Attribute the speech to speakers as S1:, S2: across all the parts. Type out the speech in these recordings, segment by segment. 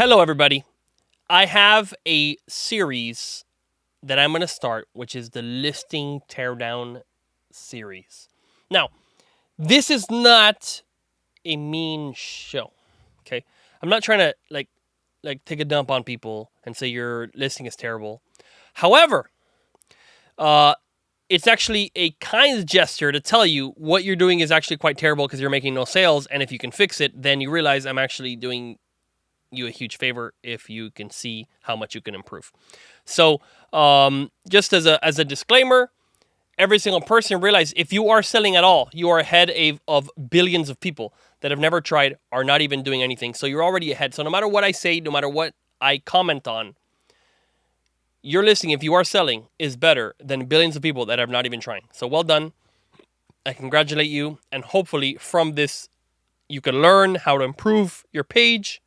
S1: Hello, everybody. I have a series that I'm going to start, which is the listing teardown series. Now, this is not a mean show, okay? I'm not trying to like take a dump on people and say your listing is terrible. However, it's actually a kind gesture to tell you what you're doing is actually quite terrible because you're making no sales, and if you can fix it, then you realize I'm actually doing you a huge favor if you can see how much you can improve. So, just as a disclaimer, every single person realize if you are selling at all, you are ahead of billions of people that have never tried, are not even doing anything. So you're already ahead. So no matter what I say, no matter what I comment on, your listing, if you are selling, is better than billions of people that have not even trying. So well done. I congratulate you. And hopefully from this, you can learn how to improve your page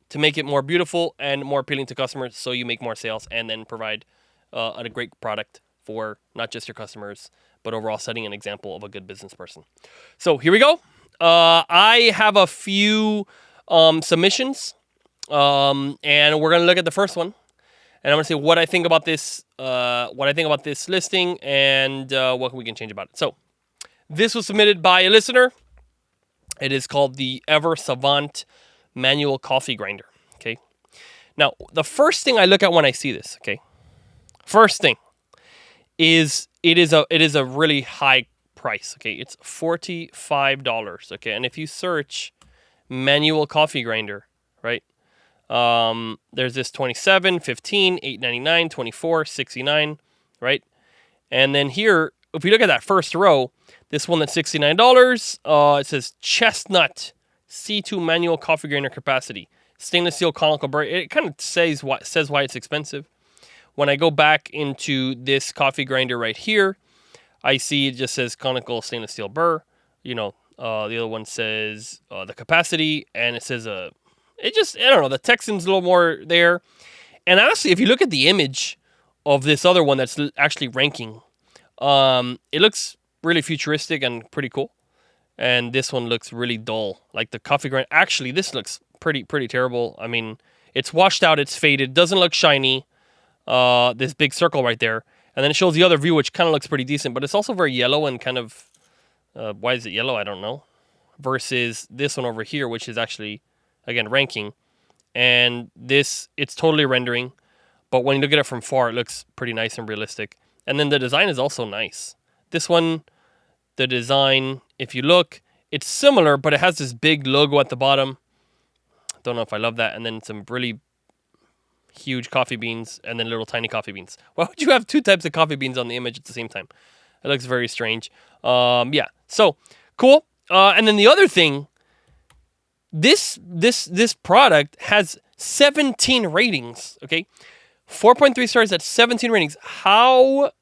S1: to make it more beautiful and more appealing to customers so you make more sales and then provide a great product for not just your customers, but overall setting an example of a good business person. So here we go. I have a few submissions, and we're going to look at the first one. And I'm going to say what I think about this, listing, and what we can change about it. So this was submitted by a listener. It is called the Savant manual coffee grinder. Okay. Now, the first thing I look at when I see this, okay, first thing is it is a really high price. Okay, it's $45. Okay, and if you search manual coffee grinder, right, there's this 27, 15, 8.99, 24, 69, right, and then here, if we look at that first row, this one that's $69, it says chestnut C2 manual coffee grinder capacity, stainless steel conical burr. It kind of says why it's expensive. When I go back into this coffee grinder right here, I see it just says conical stainless steel burr. You know, the other one says the capacity, and it says I don't know, the Texan's a little more there. And honestly, if you look at the image of this other one that's actually ranking, it looks really futuristic and pretty cool. And this one looks really dull. Like the coffee grinder. Actually, this looks pretty terrible. I mean, it's washed out. It's faded. Doesn't look shiny. This big circle right there. And then it shows the other view, which kind of looks pretty decent. But it's also very yellow and kind of... why is it yellow? I don't know. Versus this one over here, which is actually, again, ranking. And this, it's totally rendering. But when you look at it from far, it looks pretty nice and realistic. And then the design is also nice. This one... The design, if you look, it's similar, but it has this big logo at the bottom. Don't know if I love that. And then some really huge coffee beans and then little tiny coffee beans. Why would you have two types of coffee beans on the image at the same time? It looks very strange. Yeah, so cool. And then the other thing, this product has 17 ratings, okay? 4.3 stars at 17 ratings. How...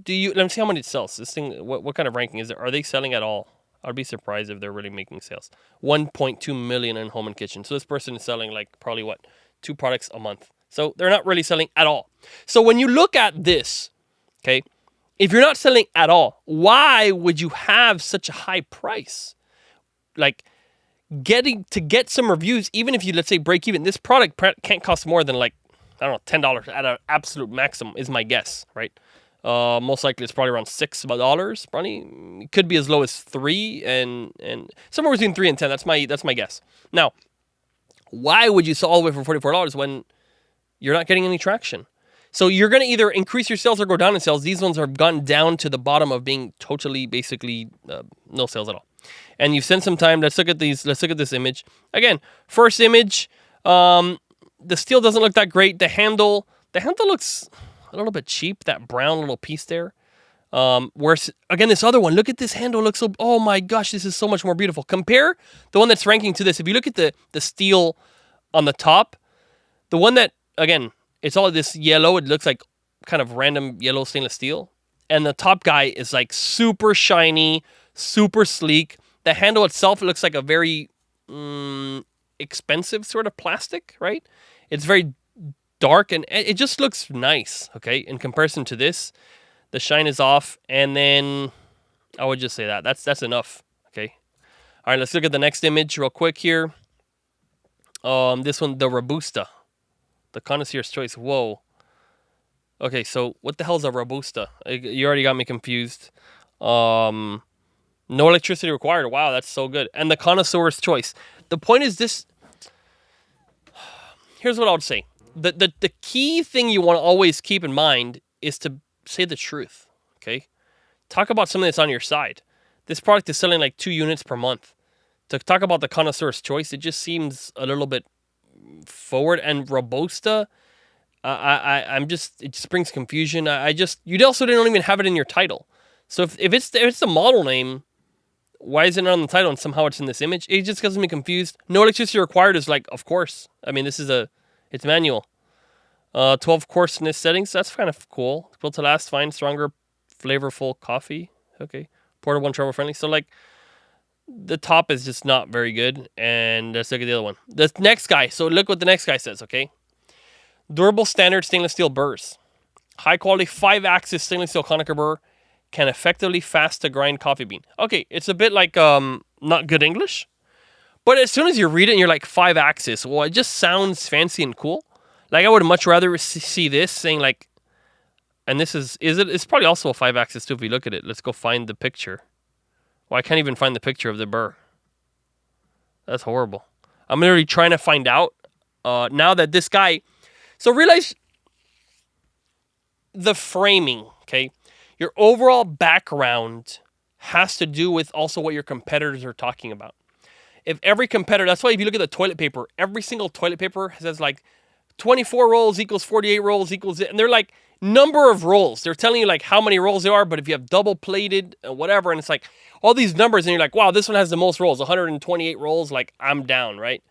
S1: let me see how many it sells. This thing, what kind of ranking is it? Are they selling at all? I'd be surprised if they're really making sales. 1.2 million in home and kitchen. So this person is selling like probably 2 products a month. So they're not really selling at all. So when you look at this, okay, if you're not selling at all, why would you have such a high price? Like get some reviews, even if you, let's say, break even, this product can't cost more than like, I don't know, $10 at an absolute maximum is my guess, right? Most likely it's probably around $6. Probably it could be as low as $3 and somewhere between $3 and $10. That's my guess. Now, why would you sell all the way for $44 when you're not getting any traction? So you're going to either increase your sales or go down in sales. These ones have gone down to the bottom of being totally, basically, no sales at all. And you've spent some time. Let's look at these. Let's look at this image again. First image. The steel doesn't look that great. The handle looks a little bit cheap, that brown little piece there. Whereas, again, this other one, look at this handle. Looks so, oh my gosh, this is so much more beautiful. Compare the one that's ranking to this. If you look at the steel on the top, the one that, again, it's all this yellow. It looks like kind of random yellow stainless steel. And the top guy is like super shiny, super sleek. The handle itself, it looks like a very expensive sort of plastic, right? It's very dark, and it just looks nice, okay? In comparison to this, the shine is off, and then I would just say that's enough, okay? All right, let's look at the next image real quick here. This one, the Robusta. The Connoisseur's Choice. Whoa. Okay, so what the hell is a Robusta? You already got me confused. No electricity required. Wow, that's so good. And the Connoisseur's Choice. The point is this. Here's what I would say. The key thing you want to always keep in mind is to say the truth. Okay? Talk about something that's on your side. This product is selling like 2 units per month. To talk about the Connoisseur's Choice, it just seems a little bit forward. And Robusta, it just brings confusion. You also don't even have it in your title. So if it's the model name, why is it not on the title and somehow it's in this image? It just gets me confused. No electricity required is like, of course. I mean, it's manual. 12 coarseness settings. That's kind of cool. Built to last, fine, stronger, flavorful coffee. Okay. Portable and travel friendly. So like, the top is just not very good. And let's look at the other one. The next guy. So look what the next guy says, okay? Durable standard stainless steel burrs. High quality 5-axis stainless steel conical burr. Can effectively fast to grind coffee bean. Okay, it's a bit like not good English. But as soon as you read it and you're like 5-axis, well, it just sounds fancy and cool. Like I would much rather see this saying like, and this it's probably also a 5-axis too if you look at it. Let's go find the picture. Well, I can't even find the picture of the burr. That's horrible. I'm literally trying to find out now that this guy. So realize the framing, okay? Your overall background has to do with also what your competitors are talking about. If every competitor, that's why if you look at the toilet paper, every single toilet paper says like 24 rolls equals 48 rolls equals, and they're like number of rolls. They're telling you like how many rolls there are, but if you have double plated and whatever, and it's like all these numbers, and you're like, wow, this one has the most rolls, 128 rolls, like I'm down, right?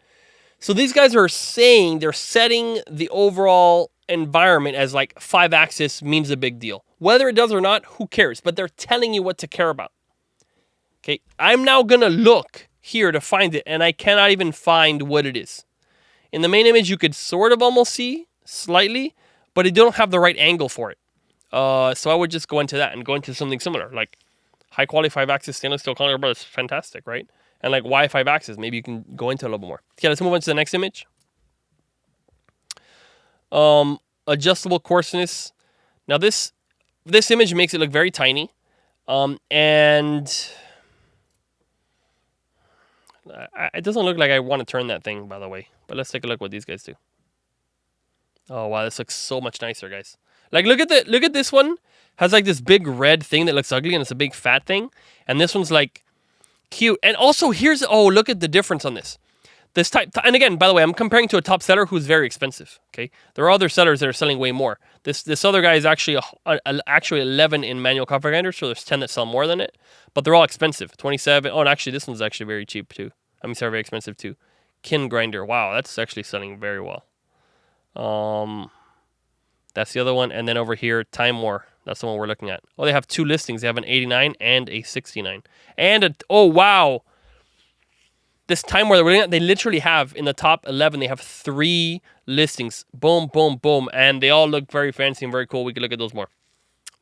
S1: So these guys are saying they're setting the overall environment as like 5-axis means a big deal. Whether it does or not, who cares? But they're telling you what to care about. Okay, I'm now going to look here to find it, and I cannot even find what it is. In the main image, you could sort of almost see slightly, but you don't have the right angle for it. So I would just go into that and go into something similar, like high quality 5-axis stainless steel conical burr is fantastic, right? And like why 5-axis? Maybe you can go into a little bit more. Okay, let's move on to the next image. Adjustable coarseness. Now this image makes it look very tiny, and it doesn't look like I want to turn that thing, by the way. But let's take a look what these guys do. Oh wow, this looks so much nicer, guys. Like look at this one. Has like this big red thing that looks ugly, and it's a big fat thing. And this one's like cute. And also look at the difference on this. This type, and again, by the way, I'm comparing to a top seller who's very expensive. Okay, there are other sellers that are selling way more. This other guy is actually actually 11 in manual coffee grinders, so there's 10 that sell more than it, but they're all expensive. 27. Oh, and actually, this one's actually very cheap too. Sorry, very expensive too. Kin grinder. Wow, that's actually selling very well. That's the other one, and then over here, Time War. That's the one we're looking at. Oh, they have 2 listings. They have an 89 and a 69, and oh wow. This Time War that we're looking at, they literally have in the top 11, they have 3 listings. Boom, boom, boom. And they all look very fancy and very cool. We can look at those more.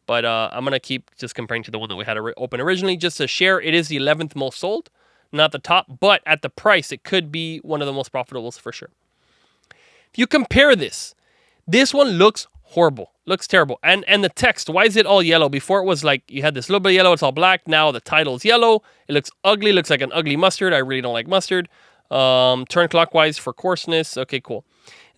S1: But I'm going to keep just comparing to the one that we had open originally. Just to share, it is the 11th most sold. Not the top, but at the price, it could be one of the most profitables for sure. If you compare this one looks horrible. Looks terrible. And the text, why is it all yellow? Before it was like, you had this little bit of yellow, it's all black. Now the title's yellow. It looks ugly, looks like an ugly mustard. I really don't like mustard. Turn clockwise for coarseness. Okay, cool.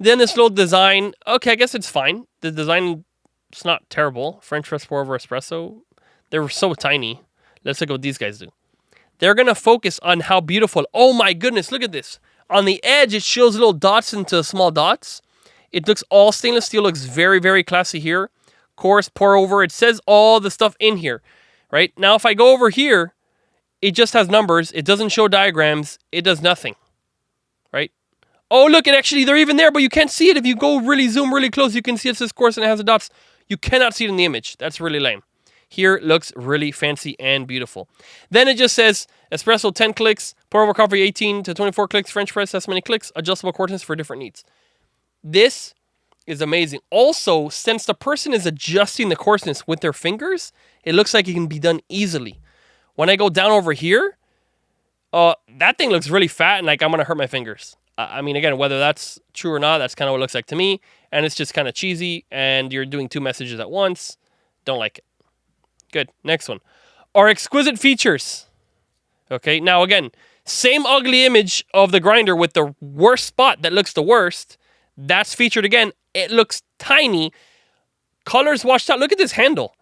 S1: Then this little design, okay, I guess it's fine. The design, it's not terrible. French press pour over espresso. They were so tiny. Let's look at what these guys do. They're going to focus on how beautiful. Oh my goodness, look at this. On the edge, it shows little dots into small dots. It looks all stainless steel, looks very, very classy here. Coarse, pour over. It says all the stuff in here, right? Now, if I go over here, it just has numbers. It doesn't show diagrams. It does nothing, right? Oh, look, they're even there, but you can't see it. If you go zoom really close, you can see it says coarse and it has the dots. You cannot see it in the image. That's really lame. Here, it looks really fancy and beautiful. Then it just says espresso 10 clicks, pour over coffee 18 to 24 clicks, French press, that's many clicks, adjustable coarseness for different needs. This is amazing. Also, since the person is adjusting the coarseness with their fingers, it looks like it can be done easily. When I go down over here, that thing looks really fat and like I'm going to hurt my fingers. I mean, again, whether that's true or not, that's kind of what it looks like to me. And it's just kind of cheesy, and you're doing 2 messages at once. Don't like it. Good. Next one. Our exquisite features. Okay, now again, same ugly image of the grinder with the worst spot that looks the worst. That's featured again. It looks tiny. Colors washed out. Look at this handle.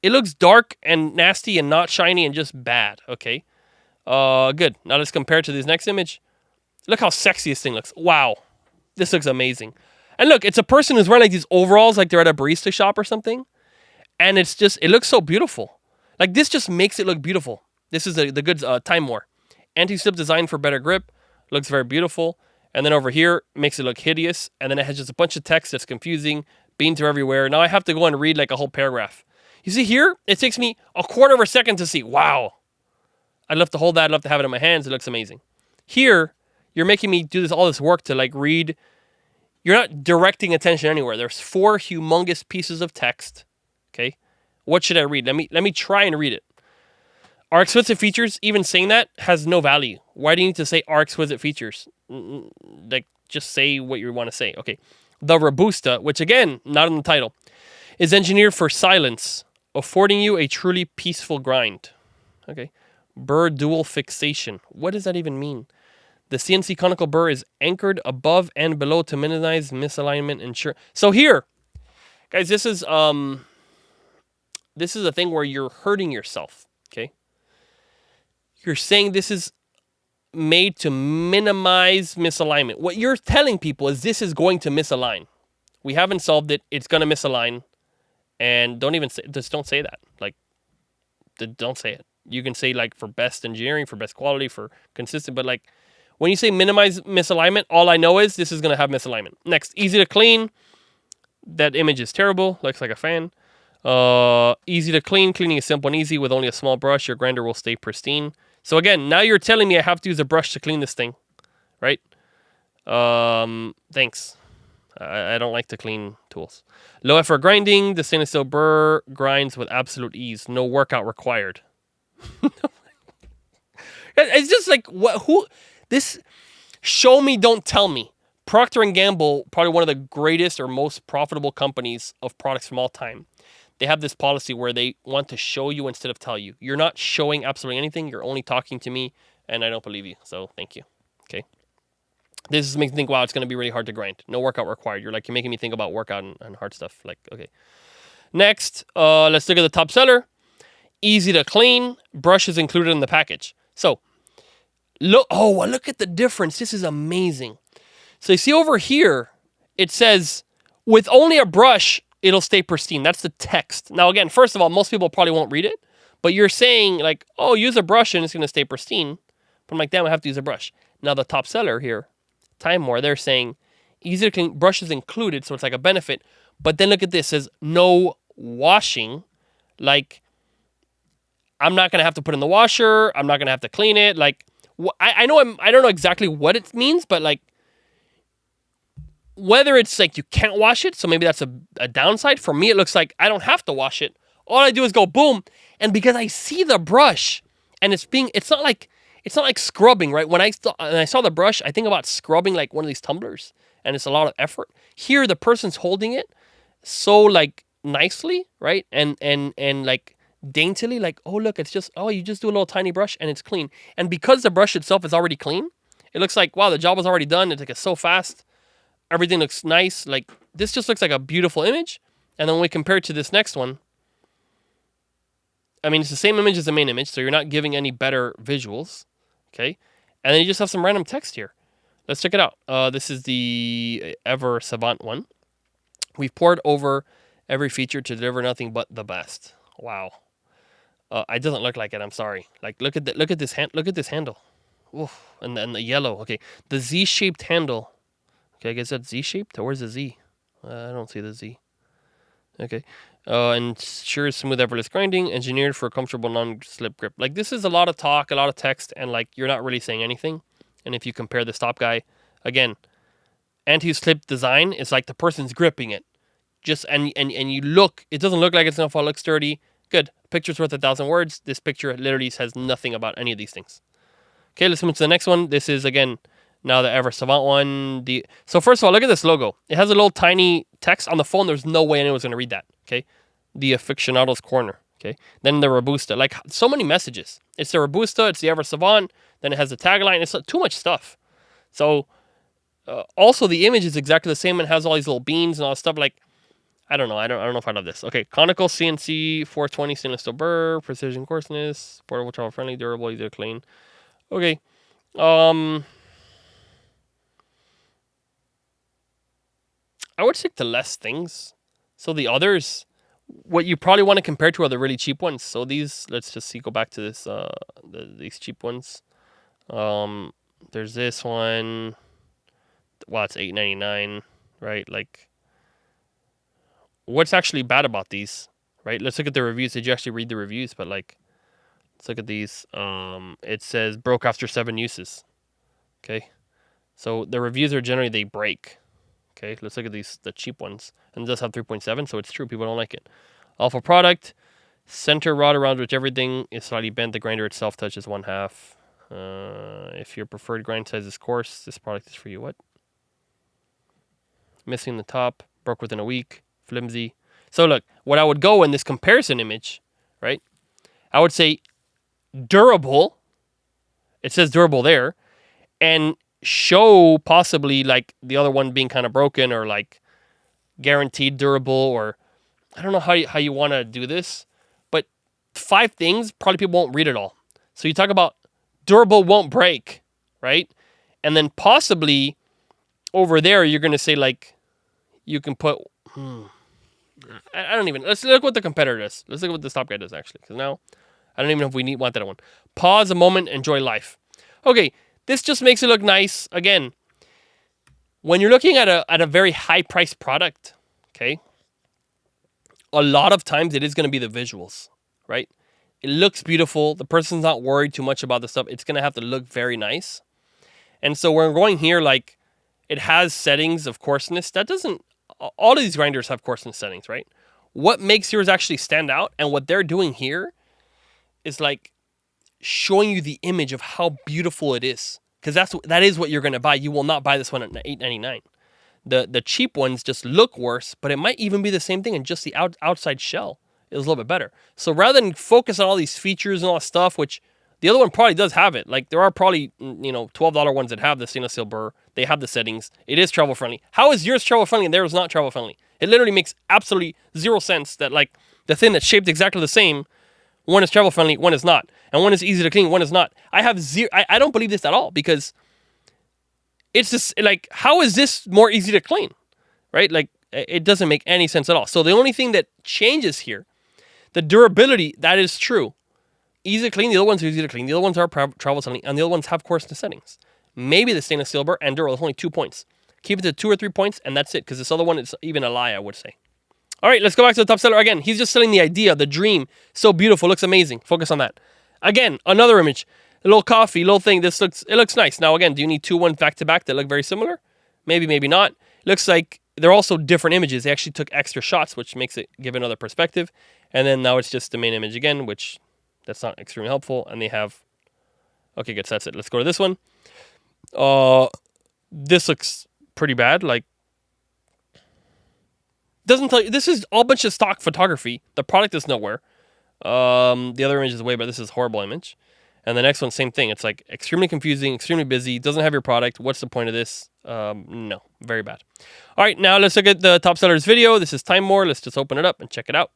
S1: It looks dark and nasty and not shiny and just bad. Okay. Good. Now let's compare it to this next image. Look how sexy this thing looks. Wow. This looks amazing. And look, it's a person who's wearing like these overalls like they're at a barista shop or something. And it's just, it looks so beautiful. Like this just makes it look beautiful. This is the good Time War. Anti-slip design for better grip. Looks very beautiful. And then over here, makes it look hideous. And then it has just a bunch of text that's confusing. Beans are everywhere. Now I have to go and read like a whole paragraph. You see here, it takes me a quarter of a second to see. Wow. I'd love to hold that. I'd love to have it in my hands. It looks amazing. Here, you're making me do all this work to like read. You're not directing attention anywhere. There's 4 humongous pieces of text. Okay. What should I read? Let me try and read it. Our exquisite features, even saying that, has no value. Why do you need to say our exquisite features? Like, just say what you want to say. Okay. The Robusta, which again, not in the title, is engineered for silence, affording you a truly peaceful grind. Okay. Burr dual fixation. What does that even mean? The CNC conical burr is anchored above and below to minimize misalignment and sure. So here, guys, this is a thing where you're hurting yourself. Okay. You're saying this is made to minimize misalignment. What you're telling people is this is going to misalign. We haven't solved it. It's going to misalign. And just don't say that. Like, don't say it. You can say like for best engineering, for best quality, for consistent, but like when you say minimize misalignment, all I know is this is going to have misalignment. Next, easy to clean. That image is terrible. Looks like a fan. Easy to clean. Cleaning is simple and easy with only a small brush. Your grinder will stay pristine. So again, now you're telling me I have to use a brush to clean this thing, right? Thanks. I don't like to clean tools. Low effort grinding. The stainless steel burr grinds with absolute ease. No workout required. It's just like this. Show me, don't tell me. Procter & Gamble, probably one of the greatest or most profitable companies of products from all time. They have this policy where they want to show you instead of tell you. You're not showing absolutely anything. You're only talking to me, and I don't believe you. So thank you. Okay. This makes me think, wow, it's going to be really hard to grind. No workout required. You're making me think about workout and hard stuff. Like, okay. Next, let's look at the top seller. Easy to clean. Brush is included in the package. So, look at the difference. This is amazing. So you see over here, it says, with only a brush, it'll stay pristine. That's the text. Now, again, first of all, most people probably won't read it. But you're saying, like, oh, use a brush and it's going to stay pristine. But I'm like, damn, I have to use a brush. Now, the top seller here, Time War, they're saying, easy to clean, brush is included, so it's like a benefit. But then look at this. It says, no washing. Like, I'm not going to have to put in the washer. I'm not going to have to clean it. Like, I don't know exactly what it means, but like, whether it's like you can't wash it, so maybe that's a downside. For me, it looks like I don't have to wash it. All I do is go boom. And because I see the brush and it's not like scrubbing, right? When I saw the brush, I think about scrubbing like one of these tumblers, and it's a lot of effort. Here, the person's holding it so like nicely, right? And like daintily, like, oh, look, it's just, you just do a little tiny brush and it's clean. And because the brush itself is already clean, it looks like, wow, the job was already done. It's like so fast. Everything looks nice. Like, this just looks like a beautiful image. And then when we compare it to this next one, I mean, it's the same image as the main image, so you're not giving any better visuals. Okay. And then you just have some random text here. Let's check it out. This is the Ever Savant one. We've poured over every feature to deliver nothing but the best. Wow. It doesn't look like it. I'm sorry. Like, look at this handle. Oof. And then the yellow. Okay. The Z-shaped handle. Okay, I guess that's Z-shaped. Where's the Z? I don't see the Z. Okay. And sure, smooth, effortless grinding, engineered for a comfortable non-slip grip. Like, this is a lot of talk, a lot of text, and like, you're not really saying anything. And if you compare this top guy, again, anti-slip design, it's like the person's gripping it. And you look, it doesn't look like it's gonna fall. It looks sturdy. Good. Picture's worth 1,000 words. This picture literally says nothing about any of these things. Okay, let's move to the next one. This is, again, Now the Ever Savant one. So first of all, look at this logo. It has a little tiny text on the phone. There's no way anyone's going to read that. Okay. The Aficionado's Corner. Okay. Then the Robusta. Like, so many messages. It's the Robusta. It's the Ever Savant. Then it has the tagline. It's too much stuff. So also the image is exactly the same and has all these little beans and all this stuff. Like, I don't know. I don't know if I love this. Okay. Conical CNC 420 stainless steel burr. Precision coarseness. Portable, travel friendly, durable, easy to clean. Okay. I would stick to less things. So the others, what you probably want to compare to are the really cheap ones. So these, let's just see, go back to this, these cheap ones. There's this one. Wow, it's $8.99, right? Like, what's actually bad about these, right? Let's look at the reviews. Did you actually read the reviews? But like, let's look at these. It says broke after 7 uses. Okay. So the reviews are generally, they break. Okay, let's look at these, the cheap ones. And it does have 3.7, so it's true. People don't like it. Awful product. Center rod around which everything is slightly bent. The grinder itself touches 1/2. If your preferred grind size is coarse, this product is for you. What? Missing the top. Broke within a week. Flimsy. So look, what I would go in this comparison image, right? I would say durable. It says durable there. And show possibly like the other one being kind of broken, or like guaranteed durable, or I don't know how you want to do this, but 5 things probably people won't read it all. So you talk about durable, won't break, right? And then possibly over there you're going to say like you can put I don't even, let's look what the competitor does. Let's look what this top guy does actually, because now I don't even know if we want that one. Pause a moment, enjoy life. Okay. This just makes it look nice. Again, when you're looking at a very high-priced product, okay, a lot of times it is going to be the visuals, right? It looks beautiful. The person's not worried too much about the stuff. It's going to have to look very nice. And so we're going here, like, it has settings of coarseness. That doesn't, all of these grinders have coarseness settings, right? What makes yours actually stand out, and what they're doing here is like showing you the image of how beautiful it is, because that is what you're going to buy. You will not buy this one at $8.99. The cheap ones just look worse, but it might even be the same thing, and just the outside shell is a little bit better. So rather than focus on all these features and all that stuff, which the other one probably does have it, like there are probably $12 ones that have the stainless steel burr, they have the settings, it is travel friendly. How is yours travel friendly and theirs not travel friendly? It literally makes absolutely zero sense that like the thing that's shaped exactly the same, one is travel friendly, one is not. And one is easy to clean, one is not. I don't believe this at all, because it's just like, how is this more easy to clean? Right? Like, it doesn't make any sense at all. So the only thing that changes here, the durability, that is true. Easy to clean, the other ones are easy to clean. The other ones are travel friendly, and the other ones have coarseness settings. Maybe the stainless steel burr and durable is only 2 points. Keep it to 2 or 3 points, and that's it, because this other one is even a lie, I would say. All right, let's go back to the top seller again. He's just selling the idea, the dream. So beautiful, looks amazing. Focus on that. Again, another image, a little coffee, little thing. It looks nice. Now again, do you need 2 ones back to back that look very similar? Maybe, maybe not. Looks like they're also different images. They actually took extra shots, which makes it give another perspective. And then now it's just the main image again, which that's not extremely helpful. And they have, okay, good. So that's it. Let's go to this one. This looks pretty bad. Like, doesn't tell you, this is all bunch of stock photography. The product is nowhere. The other image is way better. This is a horrible image. And the next one, same thing. It's like extremely confusing, extremely busy, doesn't have your product. What's the point of this? No, very bad. All right, now let's look at the top sellers video. This is Time More. Let's just open it up and check it out.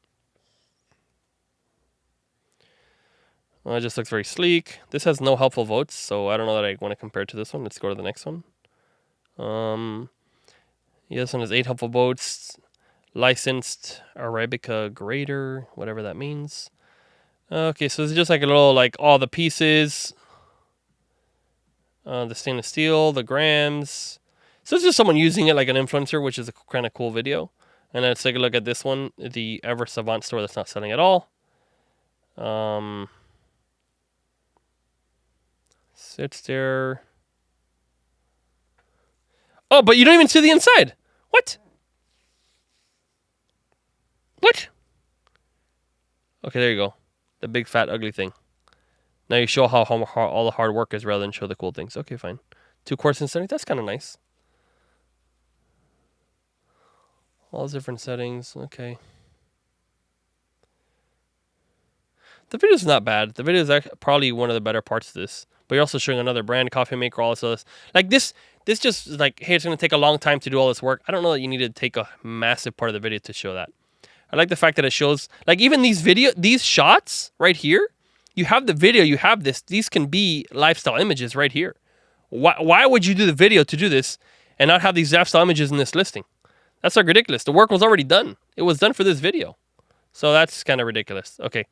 S1: Well, it just looks very sleek. This has no helpful votes, so I don't know that I want to compare it to this one. Let's go to the next one. Yeah, this one has 8 helpful votes. Licensed Arabica grader, whatever that means. Okay, so it's just like a little, like all the pieces, the stainless steel, the grams. So it's just someone using it like an influencer, which is a kind of cool video. And let's take a look at this one, the Ever Savant store that's not selling at all. Sits there. Oh, but you don't even see the inside. What? What? Okay, there you go. The big, fat, ugly thing. Now you show how all the hard work is rather than show the cool things. Okay, fine. 2 course and settings. That's kind of nice. All those different settings. Okay. The video is not bad. The video is probably one of the better parts of this. But you're also showing another brand, coffee maker, all this other. Like this just is like, hey, it's going to take a long time to do all this work. I don't know that you need to take a massive part of the video to show that. I like the fact that it shows, like even these shots right here, you have the video, you have this. These can be lifestyle images right here. Why would you do the video to do this and not have these lifestyle images in this listing? That's like ridiculous. The work was already done. It was done for this video. So that's kind of ridiculous. Okay.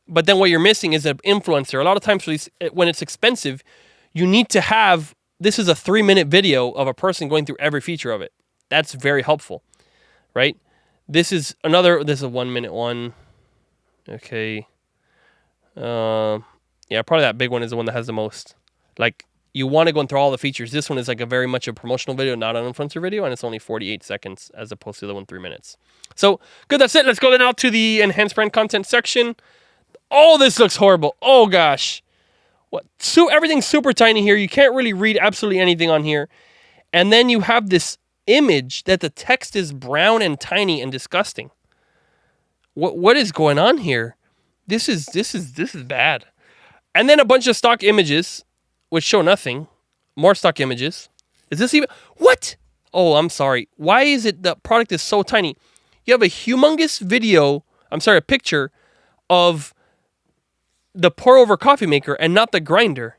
S1: But then what you're missing is an influencer. A lot of times for these, when it's expensive, you need to have, this is a 3-minute video of a person going through every feature of it. That's very helpful, right? This is a 1-minute one. Okay. Yeah, probably that big one is the one that has the most. Like, you want to go through all the features. This one is like a very much a promotional video, not an influencer video, and it's only 48 seconds as opposed to the one 3 minutes. So, good, that's it. Let's go now to the enhanced brand content section. Oh, this looks horrible. Oh, gosh. Everything's super tiny here. You can't really read absolutely anything on here. And then you have this image that the text is brown and tiny and disgusting. What is going on here? This is bad. And then a bunch of stock images, which show nothing. More stock images. Is this even... What? Oh, I'm sorry. Why is it the product is so tiny? You have a humongous video... a picture of the pour over coffee maker and not the grinder.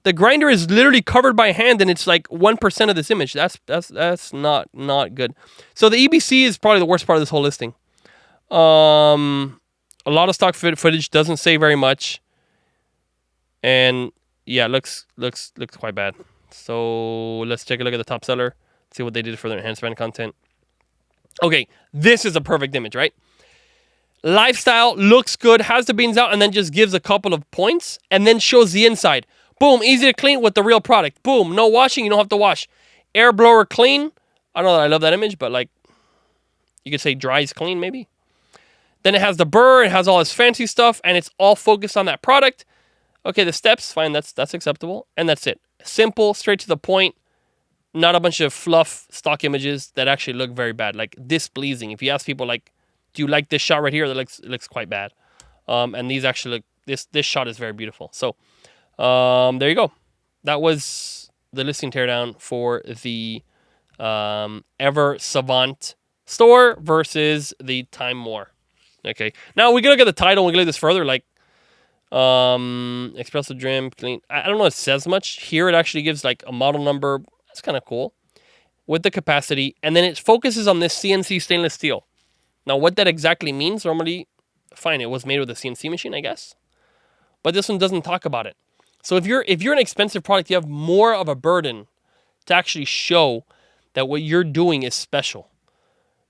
S1: The grinder is literally covered by hand and it's like 1% of this image. That's not good. So the EBC is probably the worst part of this whole listing. A lot of stock footage, doesn't say very much. And yeah, looks quite bad. So let's take a look at the top seller, see what they did for their enhanced brand content. Okay, this is a perfect image, right? Lifestyle, looks good, has the beans out, and then just gives a couple of points, and then shows the inside. Boom, easy to clean with the real product. Boom, no washing, you don't have to wash. Air blower clean. I don't know that I love that image, but like, you could say dries clean maybe. Then it has the burr, it has all this fancy stuff, and it's all focused on that product. Okay, the steps, fine, that's acceptable, and that's it. Simple, straight to the point, not a bunch of fluff stock images that actually look very bad, like displeasing. If you ask people like, do you like this shot right here? That looks quite bad. And these actually look, this shot is very beautiful. So there you go. That was the listing teardown for the Ever Savant store versus the Time More. Okay. Now we can look at the title. We can look at this further. Like espresso drip clean. I don't know if it says much. Here it actually gives like a model number. That's kind of cool. With the capacity. And then it focuses on this CNC stainless steel. Now, what that exactly means, normally, fine, it was made with a CNC machine, I guess. But this one doesn't talk about it. So if you're an expensive product, you have more of a burden to actually show that what you're doing is special.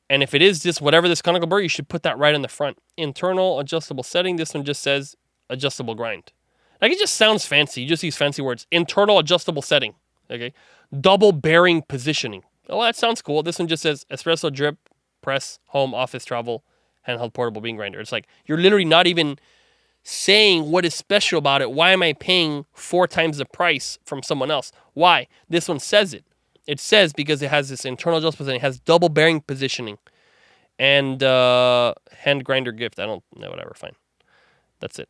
S1: And if it is this, whatever this conical burr, you should put that right in the front. Internal adjustable setting. This one just says adjustable grind. Like, it just sounds fancy. You just use fancy words. Internal adjustable setting. Okay. Double bearing positioning. Oh, that sounds cool. This one just says espresso drip, press, home, office, travel, handheld portable bean grinder. It's like, you're literally not even saying what is special about it. Why am I paying 4 times the price from someone else? Why? This one says it. It says because it has this internal adjustment and it has double bearing positioning. And hand grinder gift. I don't know, whatever, fine. That's it.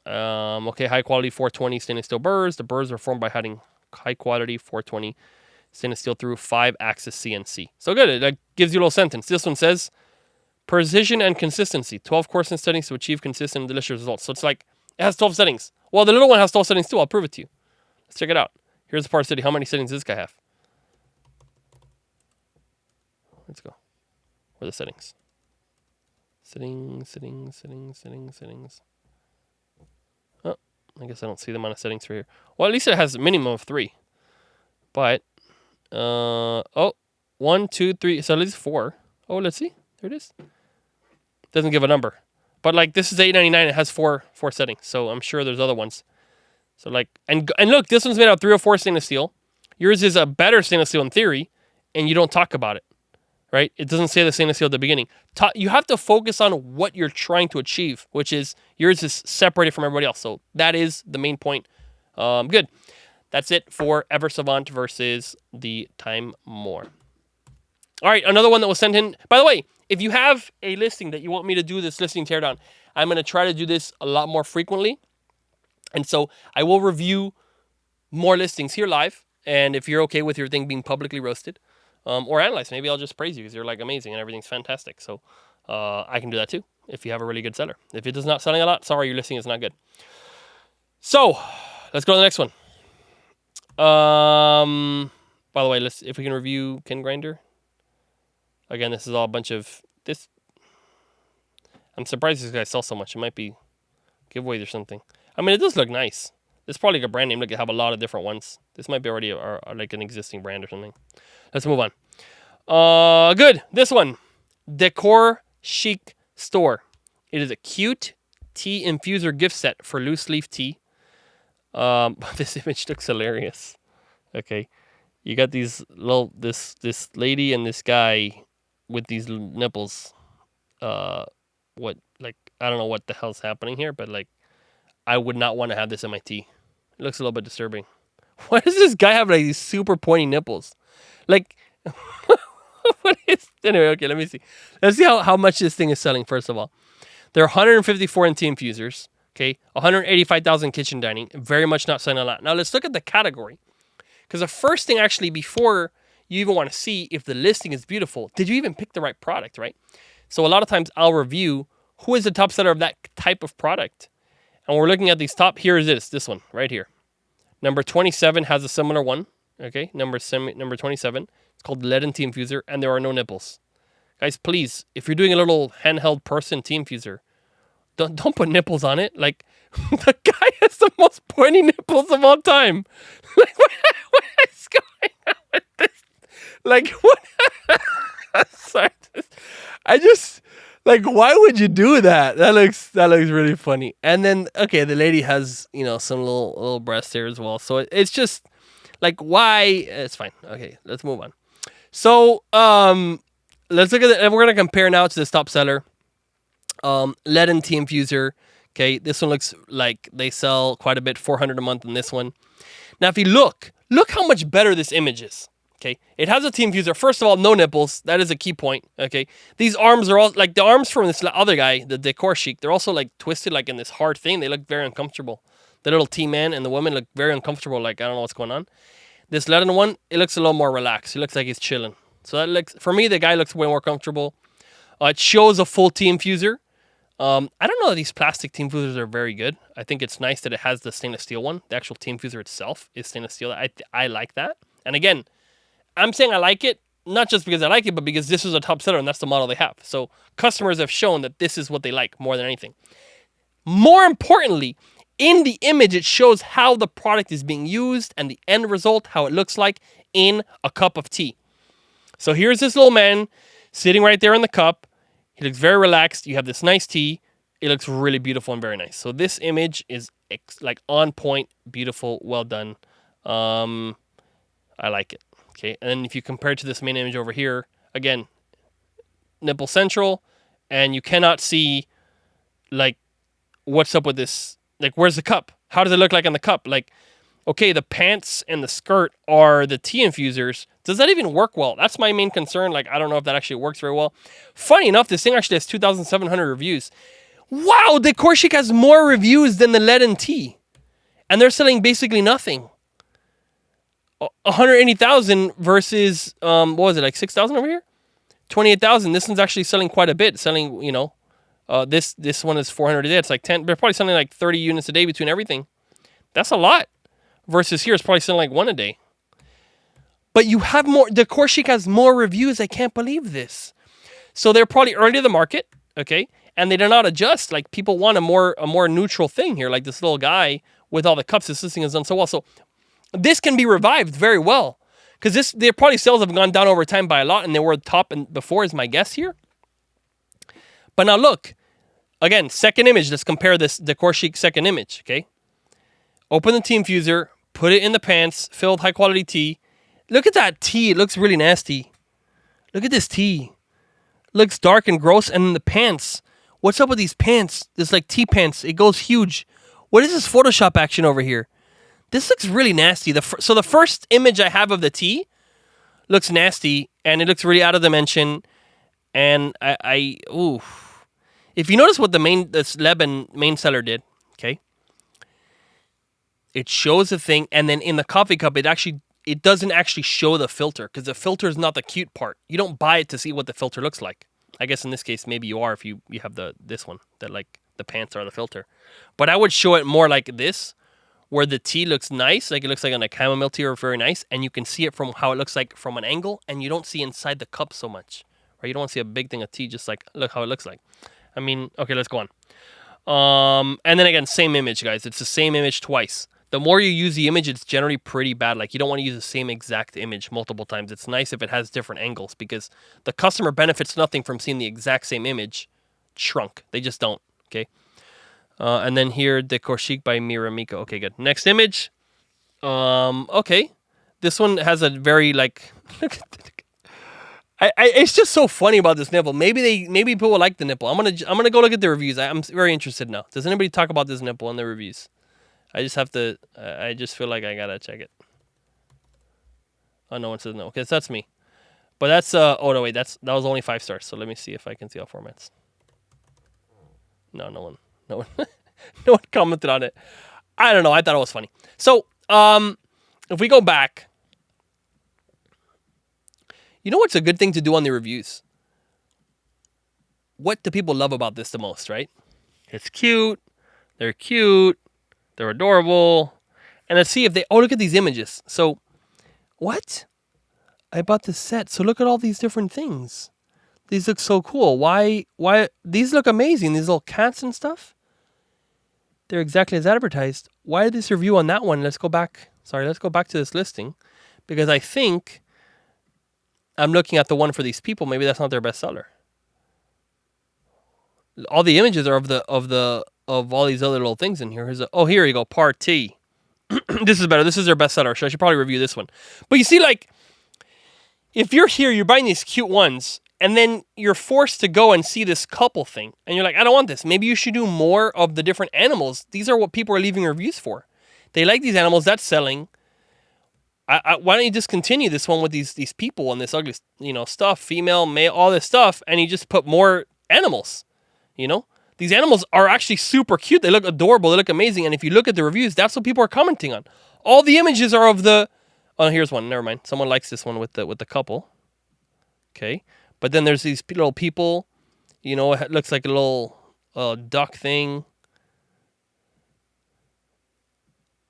S1: Okay, high quality 420 stainless steel burrs. The burrs are formed by having high quality 420 stainless steel through 5-axis CNC. So good. It like, gives you a little sentence. This one says, precision and consistency. 12 course and settings to achieve consistent and delicious results. So it's like, it has 12 settings. Well, the little one has 12 settings too. I'll prove it to you. Let's check it out. Here's the part city. How many settings does this guy have? Let's go. Where are the settings? Settings. Oh, I guess I don't see the amount of settings for here. Well, at least it has a minimum of 3. But, 1, 2, 3. So at least 4. Oh, let's see. There it is. Doesn't give a number. But like, this is $8.99. It has 4 settings. So I'm sure there's other ones. So like, and look, this one's made out of 304 stainless steel. Yours is a better stainless steel in theory, and you don't talk about it, right? It doesn't say the stainless steel at the beginning. You have to focus on what you're trying to achieve, which is yours is separated from everybody else. So that is the main point. Good. That's it for Ever Savant versus the Time More. All right, another one that was sent in. By the way, if you have a listing that you want me to do this listing teardown, I'm going to try to do this a lot more frequently. And so I will review more listings here live. And if you're okay with your thing being publicly roasted or analyzed, maybe I'll just praise you because you're like amazing and everything's fantastic. So I can do that too if you have a really good seller. If it is not selling a lot, sorry, your listing is not good. So let's go to the next one. By the way, if we can review Ken Grinder. Again, this is all a bunch of this. I'm surprised this guy sells so much. It might be giveaways or something. I mean, it does look nice. This is probably like a brand name. Look, you have a lot of different ones. This might be already like an existing brand or something. Let's move on. Good. This one, DecorChiq Store. It is a cute tea infuser gift set for loose leaf tea. This image looks hilarious. Okay, you got these this lady and this guy with these nipples. What, like, I don't know what the hell's happening here, but like, I would not want to have this in my tea. It looks a little bit disturbing. Why does this guy have like these super pointy nipples? Like, what is? Anyway, okay, let me see. Let's see how much this thing is selling. First of all, there are 154 in tea infusers. Okay, 185,000 kitchen dining. Very much not selling a lot. Now let's look at the category, because the first thing actually before you even want to see if the listing is beautiful, did you even pick the right product, right? So a lot of times I'll review who is the top seller of that type of product. And we're looking at these top. Here is this one right here. Number 27 has a similar one. Okay, number 27. It's called Lead and Tea Infuser, and there are no nipples. Guys, please, if you're doing a little handheld person tea infuser, don't put nipples on it. Like, the guy has the most pointy nipples of all time. Like, what is going on with this? Like, what? Sorry. I just, like, why would you do that? That looks really funny. And then, okay, the lady has, you know, some little breasts there as well. So it's just, like, why? It's fine. Okay, let's move on. So, let's look at it. And we're going to compare now to this top seller. Lead and Tea Infuser. Okay, this one looks like they sell quite a bit, 400 a month in this one. Now, if you look how much better this image is. Okay, it has a tea infuser. First of all, no nipples. That is a key point. Okay, these arms are all like the arms from this other guy, the DecorChiq. They're also like twisted, like in this hard thing. They look very uncomfortable. The little tea man and the woman look very uncomfortable. Like, I don't know what's going on. This leaden one, it looks a little more relaxed. He looks like he's chilling. So that looks, for me, the guy looks way more comfortable. It shows a full tea infuser. I don't know that these plastic tea infusers are very good. I think it's nice that it has the stainless steel one. The actual tea infuser itself is stainless steel. I like that. And again, I'm saying I like it, not just because I like it, but because this is a top seller and that's the model they have. So customers have shown that this is what they like more than anything. More importantly, in the image, it shows how the product is being used and the end result, how it looks like in a cup of tea. So here's this little man sitting right there in the cup. He looks very relaxed. You have this nice tea. It looks really beautiful and very nice. So this image is like on point, beautiful, well done. I like it. Okay, and then if you compare it to this main image over here, again, nipple central, and you cannot see, like, what's up with this. Like, where's the cup? How does it look like in the cup? Like, okay, the pants and the skirt are the tea infusers. Does that even work well? That's my main concern. Like, I don't know if that actually works very well. Funny enough, this thing actually has 2,700 reviews. Wow, DecorChiq has more reviews than the Lead and Tea. And they're selling basically nothing. 180,000 versus, what was it, like 6,000 over here? 28,000. This one's actually selling quite a bit. Selling, you know, this one is 400 a day. It's like 10. They're probably selling like 30 units a day between everything. That's a lot. Versus here, it's probably selling like one a day. But you have more. DecorChiq has more reviews. I can't believe this. So they're probably early to the market, okay? And they did not adjust. Like, people want a more neutral thing here. Like this little guy with all the cups. This thing has done so well. So this can be revived very well. Because their probably sales have gone down over time by a lot. And they were top before is my guess here. But now look. Again, second image. Let's compare this DecorChiq second image, okay? Open the tea infuser. Put it in the pants. Fill with high quality tea. Look at that tea. It looks really nasty. Look at this tea. It looks dark and gross. And then the pants. What's up with these pants? This like tea pants. It goes huge. What is this Photoshop action over here? This looks really nasty. So the first image I have of the tea looks nasty, and it looks really out of dimension. And ooh. If you notice what this Lebanon main seller did, okay? It shows the thing, and then in the coffee cup, it doesn't actually show the filter, because the filter is not the cute part. You don't buy it to see what the filter looks like. I guess in this case, maybe you are if you have this one, that like the pants are the filter. But I would show it more like this, where the tea looks nice, like it looks like on a chamomile tea or very nice, and you can see it from how it looks like from an angle, and you don't see inside the cup so much. Right? You don't want to see a big thing of tea, just like, look how it looks like. I mean, okay, let's go on. And then again, same image, guys. It's the same image twice. The more you use the image, it's generally pretty bad. Like, you don't want to use the same exact image multiple times. It's nice if it has different angles, because the customer benefits nothing from seeing the exact same image shrunk. They just don't, okay? And then here, DecorChiq by Miramiko. Okay, good. Next image. Okay. This one has a very, like... it's just so funny about this nipple. Maybe people will like the nipple. I'm gonna go look at the reviews. I'm very interested now. Does anybody talk about this nipple in the reviews? I just have to. I just feel like I gotta check it. Oh, no one says no. Okay, so that's me. But that's oh no, wait. That was only 5 stars. So let me see if I can see all formats. No one no one commented on it. I don't know. I thought it was funny. So if we go back. You know what's a good thing to do on the reviews? What do people love about this the most, right? It's cute. They're cute. They're adorable. And let's see if they... Oh, look at these images. So, what? I bought this set. So look at all these different things. These look so cool. Why? These look amazing. These little cats and stuff. They're exactly as advertised. Why did this review on that one? Let's go back. Sorry, let's go back to this listing. Because I think... I'm looking at the one for these people. Maybe that's not their bestseller. All the images are of all these other little things in here. Here you go. Party. This is better. This is their bestseller. So I should probably review this one. But you see, like, if you're here, you're buying these cute ones, and then you're forced to go and see this couple thing, and you're like, I don't want this. Maybe you should do more of the different animals. These are what people are leaving reviews for. They like these animals. That's selling. Why don't you just continue this one with these people and this ugly, stuff, female, male, all this stuff, and you just put more animals, These animals are actually super cute. They look adorable. They look amazing. And if you look at the reviews, that's what people are commenting on. All the images are of the... Oh, here's one. Never mind. Someone likes this one with the couple. Okay. But then there's these little people, it looks like a little duck thing.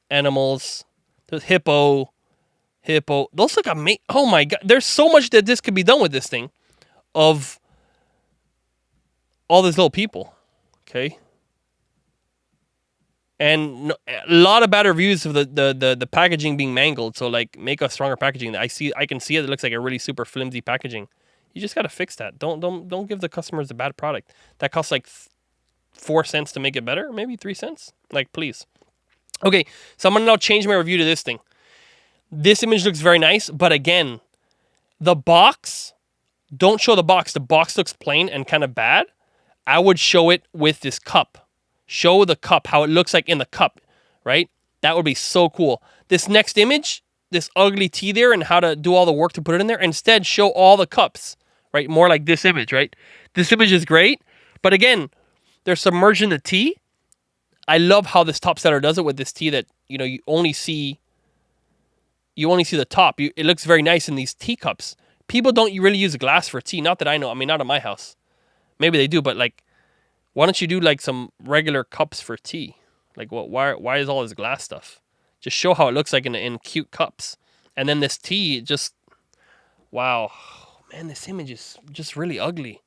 S1: Animals. There's hippo. Those look amazing. Oh my God. There's so much that this could be done with this thing of all these little people. Okay. And a lot of bad reviews of the packaging being mangled. So like make a stronger packaging. I can see it. It looks like a really super flimsy packaging. You just got to fix that. Don't give the customers a bad product. That costs like 4 cents to make it better. Maybe 3 cents. Like, please. Okay. So I'm going to now change my review to this thing. This image looks very nice, but again, the box, don't show the box. The box looks plain and kind of bad. I would show it with this cup. Show the cup, how it looks like in the cup, right? That would be so cool. This next image, this ugly tea there and how to do all the work to put it in there. Instead, show all the cups, right? More like this image, right? This image is great, but again, they're submerged in the tea. I love how this top seller does it with this tea that, you only see the top. It looks very nice in these teacups. People don't really use glass for tea. Not that I know. I mean, not in my house. Maybe they do, but like, why don't you do like some regular cups for tea? Like, what? Why is all this glass stuff? Just show how it looks like in cute cups. And then this tea, just, wow. Man, this image is just really ugly.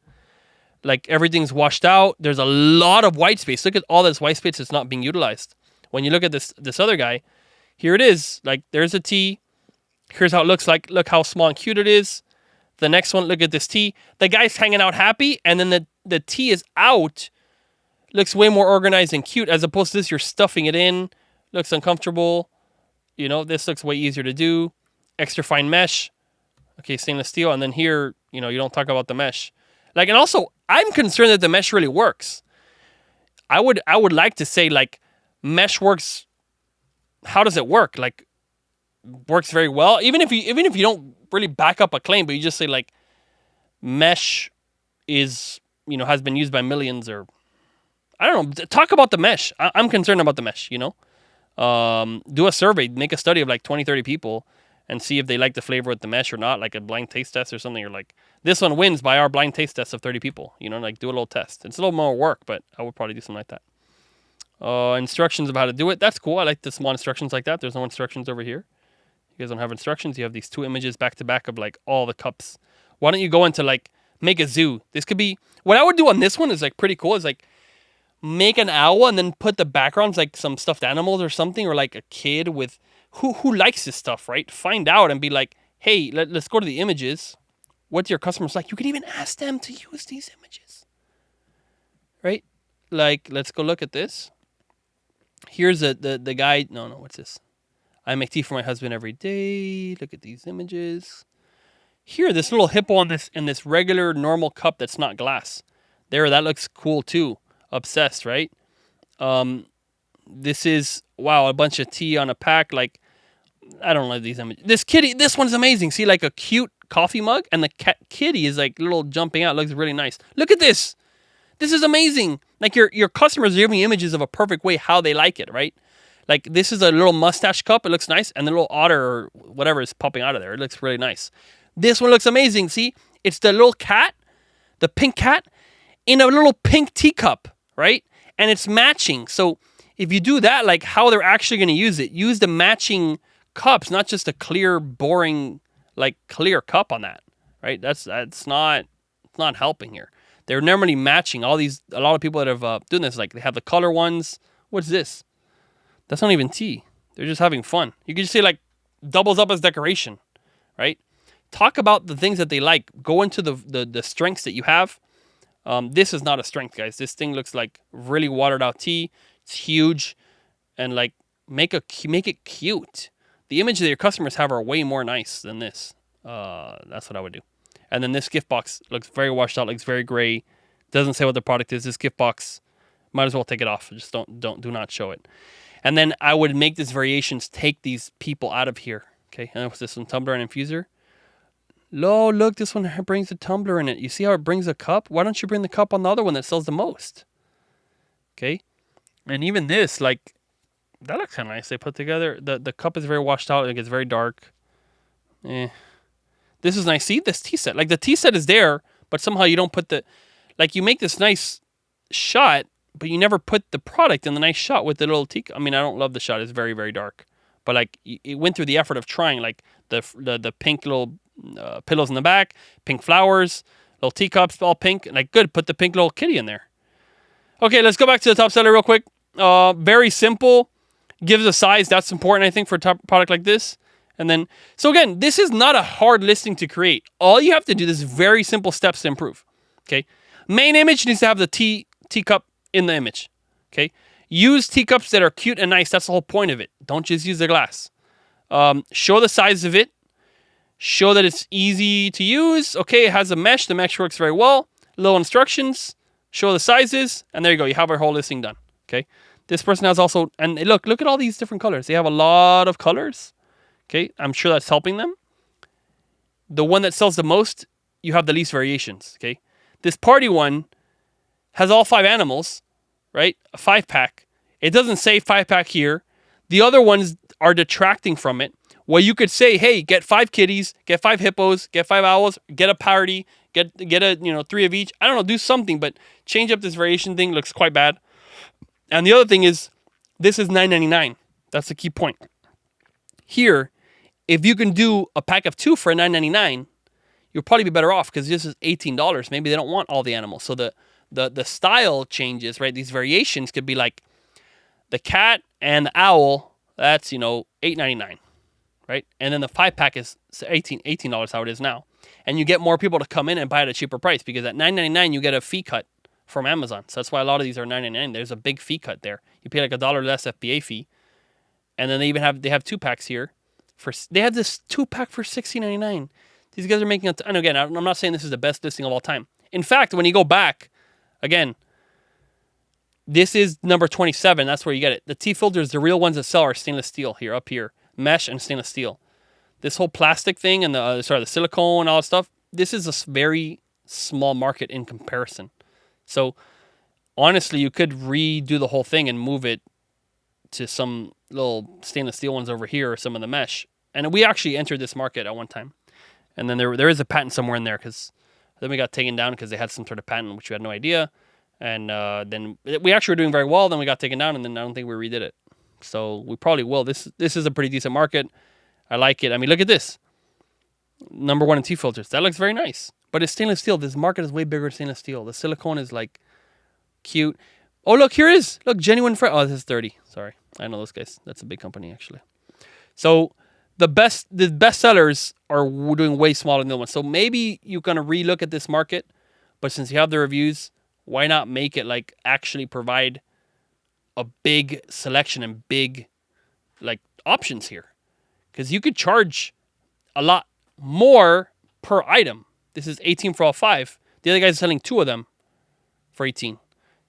S1: Like, everything's washed out. There's a lot of white space. Look at all this white space that's not being utilized. When you look at this other guy, here it is. Like, there's a tea. Here's how it looks like. Look how small and cute it is. The next one, look at this tea. The guy's hanging out happy, and then the tea is out. Looks way more organized and cute, as opposed to this, you're stuffing it in. Looks uncomfortable. This looks way easier to do. Extra fine mesh. Okay, stainless steel. And then here, you don't talk about the mesh. Like, and also, I'm concerned that the mesh really works. I would like to say, like, mesh works how does it work? Like, works very well. Even if you don't really back up a claim, but you just say like, mesh is, has been used by millions, or I don't know. Talk about the mesh. I'm concerned about the mesh. Do a survey, make a study of like 20, 30 people, and see if they like the flavor with the mesh or not, like a blind taste test or something. Or like, this one wins by our blind taste test of 30 people. Like do a little test. It's a little more work, but I would probably do something like that. Instructions of how to do it. That's cool. I like the small instructions like that. There's no instructions over here. You guys don't have instructions. You have these 2 images back to back of like all the cups. Why don't you go into like, make a zoo? This could be, what I would do on this one is like pretty cool. Is like, make an owl and then put the backgrounds like some stuffed animals or something, or like a kid with who likes this stuff, right? Find out and be like, hey, let's go to the images. What's your customers like? You could even ask them to use these images, right? Like, let's go look at this. Here's the guy. No, what's this? I make tea for my husband every day. Look at these images. Here, this little hippo on this regular normal cup that's not glass. There, that looks cool too. Obsessed, right? This is, wow, a bunch of tea on a pack. Like, I don't love these images. This kitty, this one's amazing. See, like a cute coffee mug, and the kitty is like little jumping out. It looks really nice. Look at this. This is amazing. Like, your customers are giving me images of a perfect way how they like it, right? Like, this is a little mustache cup. It looks nice. And the little otter or whatever is popping out of there. It looks really nice. This one looks amazing. See, it's the little cat, the pink cat, in a little pink teacup, right? And it's matching. So if you do that, like how they're actually going to use it, use the matching cups, not just a clear, boring, like clear cup on that, right? That's not helping here. They're normally matching a lot of people that have doing this, like they have the color ones. What's this? That's not even tea. They're just having fun. You can just say like doubles up as decoration, right? Talk about the things that they like. Go into the strengths that you have. This is not a strength, guys. This thing looks like really watered out tea. It's huge, and like make it cute. The image that your customers have are way more nice than this. That's what I would do. And then this gift box looks very washed out. Looks very gray. Doesn't say what the product is. This gift box, might as well take it off. Just do not show it. And then I would make these variations. Take these people out of here. Okay. And what's this one? Tumbler and infuser. Look, this one brings a tumbler in it. You see how it brings a cup? Why don't you bring the cup on the other one that sells the most? Okay. And even this, like, that looks kind of nice. They put together. The cup is very washed out. Like, it's very dark. This is nice. See, this tea set. Like, the tea set is there, but somehow you don't put like, you make this nice shot, but you never put the product in the nice shot with the little tea. I mean, I don't love the shot. It's very, very dark. But, like, it went through the effort of trying, like, the pink little pillows in the back, pink flowers, little teacups, all pink. Like, good, put the pink little kitty in there. Okay, let's go back to the top seller real quick. Very simple. Gives a size. That's important, I think, for a top product like this. And then, so again, this is not a hard listing to create. All you have to do, this is very simple steps to improve. Okay. Main image needs to have the teacup in the image. Okay. Use teacups that are cute and nice. That's the whole point of it. Don't just use the glass. Show the size of it. Show that it's easy to use. Okay, it has a mesh. The mesh works very well. Little instructions. Show the sizes. And there you go. You have our whole listing done. Okay. This person has also, and look at all these different colors. They have a lot of colors. Okay, I'm sure that's helping them. The one that sells the most, you have the least variations. Okay. This party one has all 5 animals, right? A 5-pack. It doesn't say 5-pack here. The other ones are detracting from it. Well, you could say, hey, get 5 kitties, get 5 hippos, get 5 owls, get a party, get a 3 of each. I don't know, do something, but change up this variation thing. Looks quite bad. And the other thing is, this is $9.99. That's the key point. Here, if you can do a pack of 2 for $9.99, you'll probably be better off because this is $18. Maybe they don't want all the animals. So the style changes, right? These variations could be like the cat and the owl. That's, $8.99, right? And then the 5-pack is $18 how it is now. And you get more people to come in and buy at a cheaper price because at $9.99 you get a fee cut from Amazon. So that's why a lot of these are $9.99. There's a big fee cut there. You pay like $1 less FBA fee. And then they have 2-packs here. They have this 2-pack for $16.99. These guys are making and again, I'm not saying this is the best listing of all time. In fact, when you go back, again, This is number 27. That's where you get it. The tea filters, the real ones that sell are stainless steel here, up here. Mesh and stainless steel. This whole plastic thing and the silicone and all that stuff, this is a very small market in comparison. So honestly, you could redo the whole thing and move it to some little stainless steel ones over here or some of the mesh. And we actually entered this market at one time. And then there is a patent somewhere in there because then we got taken down because they had some sort of patent, which we had no idea. And then we actually were doing very well. Then we got taken down, and then I don't think we redid it. So we probably will. This is a pretty decent market. I like it. I mean, look at this. Number 1 in tea filters. That looks very nice. But it's stainless steel. This market is way bigger than stainless steel. The silicone is like cute. Oh, look, here it is. Look, genuine fresh. Oh, this is 30. Sorry. I know those guys. That's a big company, actually. So the best sellers are doing way smaller than the ones. So maybe you're going to relook at this market. But since you have the reviews, why not make it like actually provide a big selection and big like options here? Because you could charge a lot more per item. This is 18 for all 5. The other guy's selling 2 of them for 18.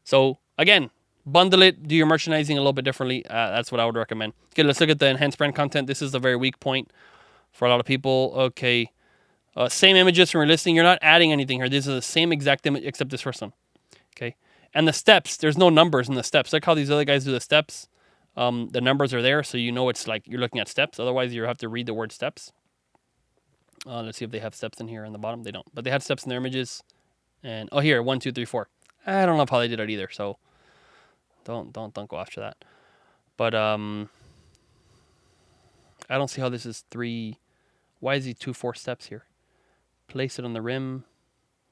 S1: So again, bundle it, do your merchandising a little bit differently. That's what I would recommend. Okay, let's look at the enhanced brand content. This is a very weak point for a lot of people. Okay, same images from your listing. You're not adding anything here. This is the same exact image except this first one. Okay, and the steps. There's no numbers in the steps. Like how these other guys do the steps. The numbers are there, so you know it's like you're looking at steps. Otherwise, you have to read the word steps. Let's see if they have steps in here on the bottom. They don't, but they had steps in their images. And oh, here 1, 2, 3, 4. I don't know how they did it either. So don't go after that. But I don't see how this is 3. Why is he 2, 4 steps here? Place it on the rim.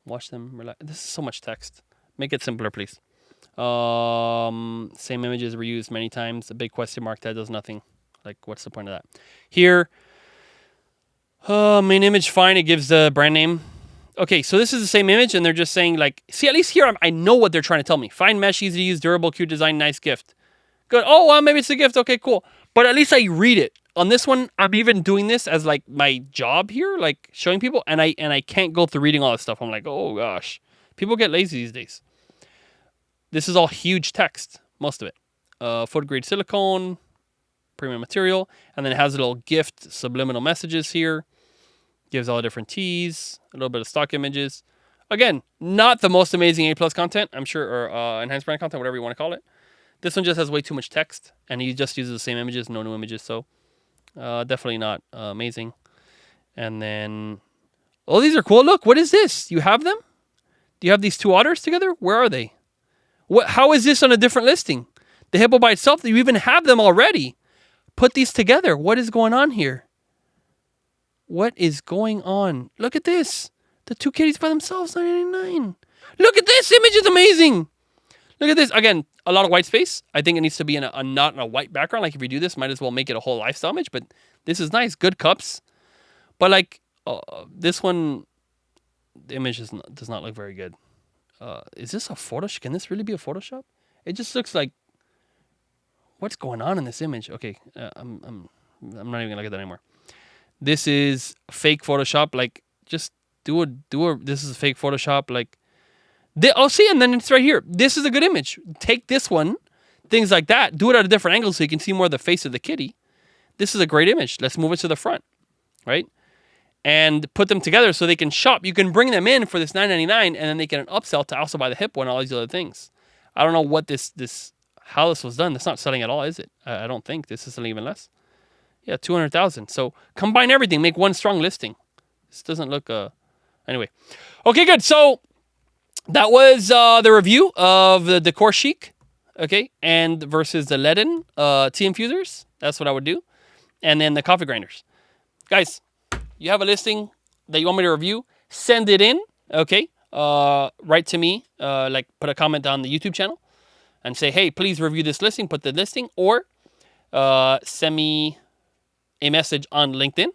S1: Watch them. Relax. This is so much text. Make it simpler, please. Same images were used many times. A big question mark that does nothing. Like, what's the point of that? Here, main image, fine. It gives the brand name. Okay, so this is the same image, and they're just saying, like, see, at least here I know what they're trying to tell me. Fine mesh, easy to use, durable, cute design, nice gift. Good. Oh, well, maybe it's a gift. Okay, cool. But at least I read it. On this one, I'm even doing this as, like, my job here, like, showing people, and I can't go through reading all this stuff. I'm like, oh, gosh. People get lazy these days. This is all huge text, most of it. Food-grade silicone, premium material, and then it has a little gift subliminal messages here. Gives all the different teas, a little bit of stock images. Again, not the most amazing A+ content, I'm sure, or enhanced brand content, whatever you want to call it. This one just has way too much text, and he just uses the same images, no new images, so definitely not amazing. And then, oh, these are cool. Look, what is this? You have them? Do you have these 2 otters together? Where are they? How is this on a different listing? The hippo by itself, you even have them already. Put these together. What is going on here? What is going on? Look at this. The 2 kitties by themselves, $9.99. Look at this. Image is amazing. Look at this. Again, a lot of white space. I think it needs to be in a not in a white background. Like if you do this, might as well make it a whole lifestyle image. But this is nice. Good cups. But like this one, the image does not look very good. Is this a Photoshop? Can this really be a Photoshop? It just looks like, what's going on in this image? Okay, I'm not even gonna look at that anymore. This is fake Photoshop. Like, just do a. This is a fake Photoshop. Like, see, and then it's right here. This is a good image. Take this one, things like that. Do it at a different angle so you can see more of the face of the kitty. This is a great image. Let's move it to the front, right? And put them together so they can shop. You can bring them in for this $9.99, and then they can upsell to also buy the hippo and all these other things. I don't know what how this was done. That's not selling at all, is it? I don't think. This is selling even less. Yeah, 200,000. So combine everything, make one strong listing. This doesn't look anyway. Okay, good. So that was the review of the DecorChiq, okay, and versus the Leaden tea infusers. That's what I would do, and then the coffee grinders. Guys, you have a listing that you want me to review? Send it in, okay? Write to me, like put a comment on the YouTube channel, and say, hey, please review this listing. Put the listing, or send me a message on LinkedIn.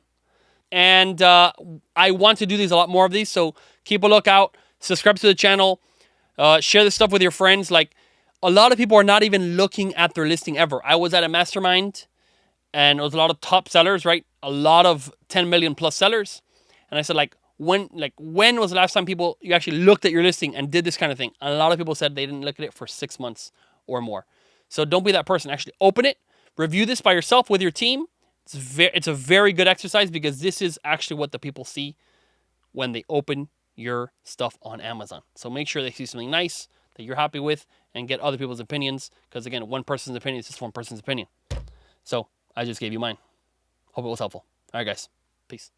S1: And I want to do these, a lot more of these, so keep a lookout. Subscribe to the channel. Share this stuff with your friends. Like, a lot of people are not even looking at their listing ever. I was at a mastermind, and it was a lot of top sellers, right? A lot of 10 million plus sellers. And I said, when was the last time you actually looked at your listing and did this kind of thing? And a lot of people said they didn't look at it for 6 months or more. So don't be that person. Actually open it, review this by yourself with your team. It's a very good exercise because this is actually what the people see when they open your stuff on Amazon. So make sure they see something nice that you're happy with and get other people's opinions, because again, one person's opinion is just one person's opinion. So I just gave you mine. Hope it was helpful. All right, guys. Peace.